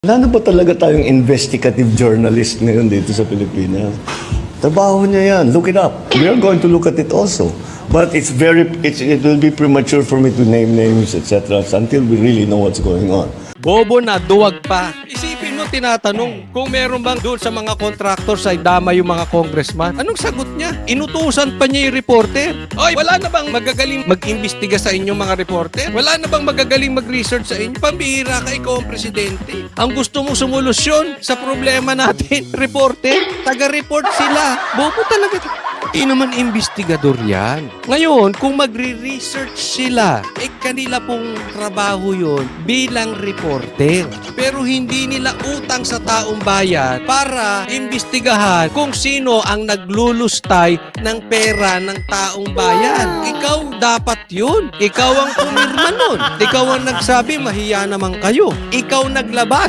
Wala na ba talaga tayong investigative journalist ngayon dito sa Pilipinas? Trabaho niya yan. Look it up. We are going to look at it also. But it will be premature for me to name names, etc. until we really know what's going on. Bobo na, duwag pa. Isipin mo, tinatanong, kung meron bang doon sa mga contractors ay dama yung mga congressman. Anong sagot niya? Inutusan pa niya yung reporter. Oy, wala na bang magagaling mag-imbestiga sa inyo mga reporter? Wala na bang magagaling mag-research sa inyo? Pambihira ka, ikaw ang presidente. Ang gusto mo solusyon sa problema natin, reporter, taga-report sila. Bobo talaga. Hindi naman investigador yan. Ngayon, kung magre-research sila, kanila pong trabaho yun bilang reporter. Pero hindi nila utang sa taong bayan para imbestigahan kung sino ang naglulustay ng pera ng taong bayan. Ikaw dapat yun. Ikaw ang pumirma nun. Ikaw ang nagsabi, mahiya naman kayo. Ikaw naglabas